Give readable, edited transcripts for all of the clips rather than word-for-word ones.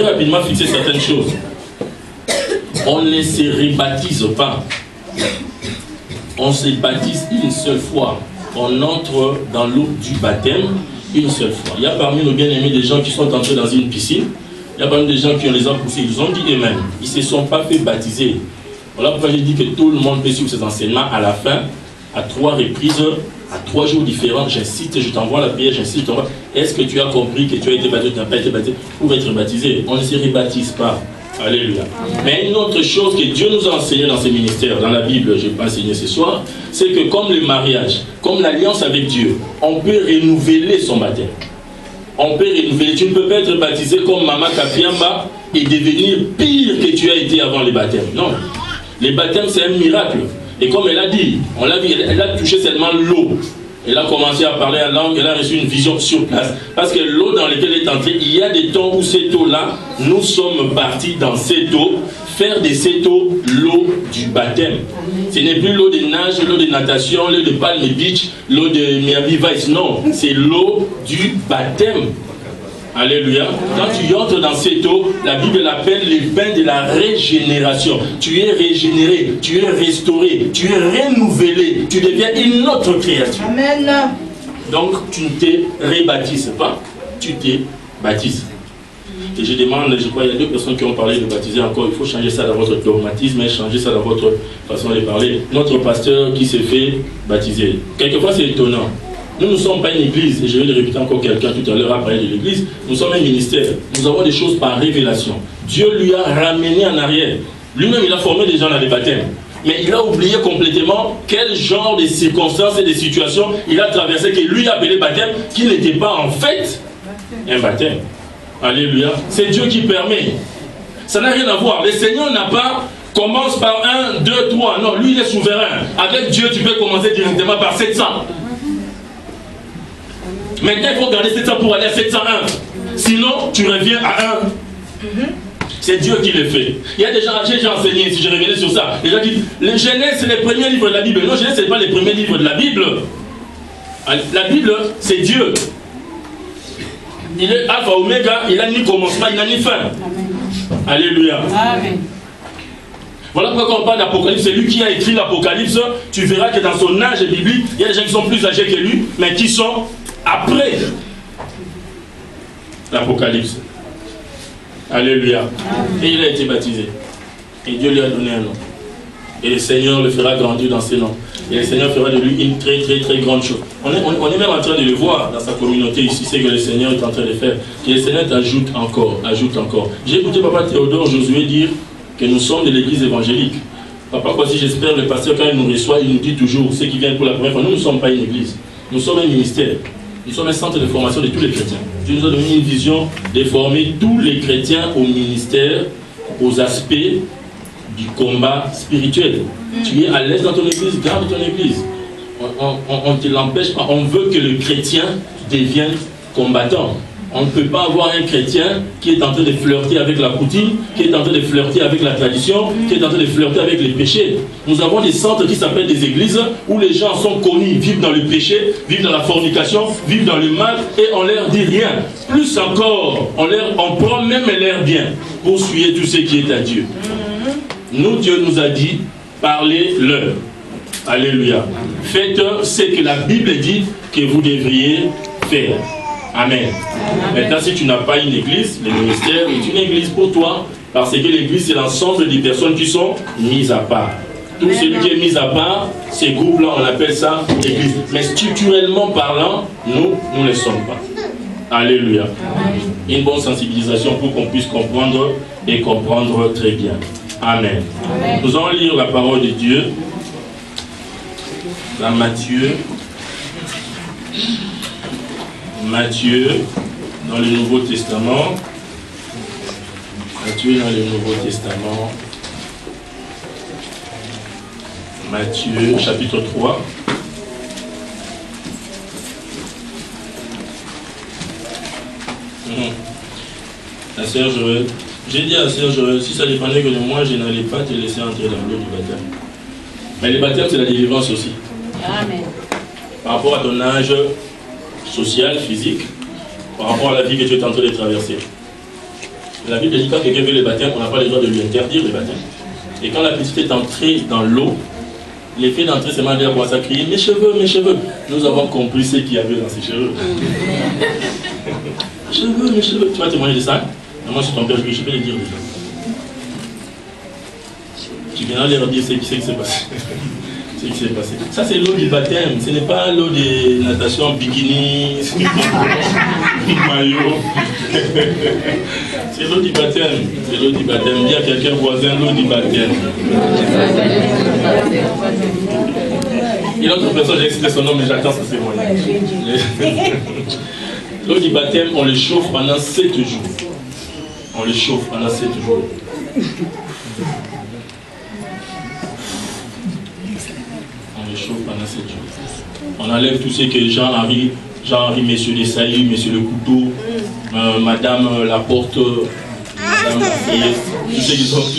Rapidement fixer certaines choses. On ne se rebaptise pas. On se baptise une seule fois. On entre dans l'eau du baptême une seule fois. Il y a parmi nos bien-aimés des gens qui sont entrés dans une piscine. Il y a parmi des gens qui ont les a poussés. Ils ont dit eux-mêmes. Ils ne se sont pas fait baptiser. Voilà pourquoi j'ai dit que tout le monde peut suivre ces enseignements à la fin, à 3 reprises, à 3 jours différents. J'incite, je t'envoie la prière, j'incite, est-ce que tu as compris que tu as été baptisé, tu n'as pas été baptisé pour être baptisé? On ne se rebaptise pas. Alléluia. Mais une autre chose que Dieu nous a enseigné dans ses ministères, dans la Bible, je ne vais pas enseigner ce soir, c'est que comme le mariage, comme l'alliance avec Dieu, on peut renouveler son baptême. On peut renouveler. Tu ne peux pas être baptisé comme Mama Kapiamba et devenir pire que tu as été avant le baptême. Non. Le baptême, c'est un miracle. Et comme elle a dit, on l'a vu, elle a touché seulement l'eau. Elle a commencé à parler en langue, elle a reçu une vision sur place. Parce que l'eau dans laquelle elle est entrée, il y a des temps où cette eau-là, nous sommes partis dans cette eau, faire de cette eau l'eau du baptême. Ce n'est plus l'eau de nage, l'eau de natation, l'eau de Palm Beach, l'eau de Miami Vice. Non, c'est l'eau du baptême. Alléluia. Quand tu entres dans cette eau, la Bible l'appelle le bain de la régénération. Tu es régénéré, tu es restauré, tu es renouvelé, tu deviens une autre créature. Amen. Donc tu ne te rebaptises pas, tu te baptises. Et je demande, je crois, il y a 2 personnes qui ont parlé de baptiser encore. Il faut changer ça dans votre dogmatisme et changer ça dans votre façon de parler. Notre pasteur qui s'est fait baptiser. Quelquefois c'est étonnant. Nous ne sommes pas une église, et je vais le répéter encore, quelqu'un tout à l'heure a parlé de l'église, nous sommes un ministère, nous avons des choses par révélation. Dieu lui a ramené en arrière. Lui-même, il a formé des gens dans les baptêmes. Mais il a oublié complètement quel genre de circonstances et de situations il a traversé, que lui a appelé baptême, qui n'était pas en fait un baptême. Alléluia. C'est Dieu qui permet. Ça n'a rien à voir. Le Seigneur n'a pas... Commence par 1, 2, 3. Non, lui il est souverain. Avec Dieu, tu peux commencer directement par 700. Maintenant, il faut garder 700 pour aller à 701. Sinon, tu reviens à 1. C'est Dieu qui le fait. Il y a des gens, j'ai enseigné, si je revenais sur ça, les gens disent, les Genèse, c'est les premiers livres de la Bible. Non, Genèse, ce n'est pas les premiers livres de la Bible. La Bible, c'est Dieu. Il est Alpha, Oméga, il n'a ni commencement, il n'a ni fin. Alléluia. Amen. Voilà pourquoi on parle d'Apocalypse. C'est lui qui a écrit l'Apocalypse. Tu verras que dans son âge biblique, il y a des gens qui sont plus âgés que lui, mais qui sont après l'Apocalypse. Alléluia. Et il a été baptisé. Et Dieu lui a donné un nom. Et le Seigneur le fera grandir dans ses noms. Et le Seigneur fera de lui une très très très grande chose. On est même en train de le voir dans sa communauté ici, c'est que le Seigneur est en train de faire. Que le Seigneur ajoute encore, ajoute encore. J'ai écouté Papa Théodore Josué dire que nous sommes de l'église évangélique. Papa, voici, j'espère, le pasteur, quand il nous reçoit, il nous dit toujours, ceux qui viennent pour la première fois, nous ne sommes pas une église. Nous sommes un ministère. Nous sommes un centre de formation de tous les chrétiens. Dieu nous a donné une vision de former tous les chrétiens au ministère, aux aspects du combat spirituel. Tu es à l'aise dans ton église, garde ton église. On ne te l'empêche pas. On veut que le chrétien devienne combattant. On ne peut pas avoir un chrétien qui est en train de flirter avec la poutine, qui est en train de flirter avec la tradition, qui est en train de flirter avec les péchés. Nous avons des centres qui s'appellent des églises où les gens sont connus, vivent dans le péché, vivent dans la fornication, vivent dans le mal et on leur dit rien. Plus encore, on prend même l'air bien pour suivre tout ce qui est à Dieu. Nous, Dieu nous a dit, parlez-leur. Alléluia. Faites ce que la Bible dit que vous devriez faire. Amen. Maintenant, si tu n'as pas une église, le ministère est une église pour toi, parce que l'église, c'est l'ensemble des personnes qui sont mises à part. Tout celui qui est mis à part, ces groupes-là, on appelle ça église. Mais structurellement parlant, nous ne le sommes pas. Alléluia. Une bonne sensibilisation pour qu'on puisse comprendre et comprendre très bien. Amen. Nous allons lire la parole de Dieu dans Matthieu, dans le Nouveau Testament. Matthieu dans le Nouveau Testament. Matthieu, chapitre 3. La sœur, j'ai dit à la sœur, si ça dépendait que de moi, je n'allais pas te laisser entrer dans l'eau du baptême. Mais le baptême, c'est la délivrance aussi. Amen. Par rapport à ton âge social, physique, par rapport à la vie que tu es en train de traverser. La Bible dit que quand quelqu'un veut le baptême, on n'a pas le droit de lui interdire le baptême. Et quand la petite est entrée dans l'eau, l'effet d'entrée, c'est Marie a commencé à crier, mes cheveux, mes cheveux. Nous avons compris ce qu'il y avait dans ses cheveux. Mes cheveux, mes cheveux. Tu vas témoigner de ça? Moi, je suis ton père, je peux le dire déjà. Tu viens leur dire ce qui s'est passé. Ce qui s'est passé. Ça, c'est l'eau du baptême. Ce n'est pas l'eau de natation en bikini, maillot. C'est l'eau du baptême. C'est l'eau du baptême. Dis à quelqu'un voisin l'eau du baptême. Et l'autre personne, j'ai expliqué son nom, mais j'attends ça, c'est moi. L'eau du baptême, on le chauffe pendant 7 jours. On le chauffe pendant 7 jours. On le chauffe pendant 7 jours. On enlève tout ce que Jean-Henri, Monsieur Desailly, Monsieur le Couteau, Madame Laporte, Madame Lafayette, tous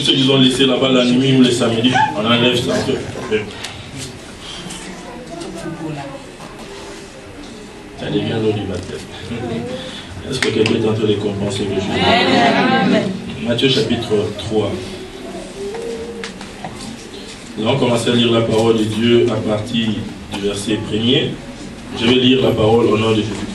ceux qu'ils ont laissé là-bas la nuit ou le samedi, on enlève ça. Ça devient l'eau du baptême. Est-ce que quelqu'un est en train de comprendre ce que je dis? Matthieu chapitre 3. Nous allons commencer à lire la parole de Dieu à partir du verset 1er. Je vais lire la parole au nom de Jésus-Christ.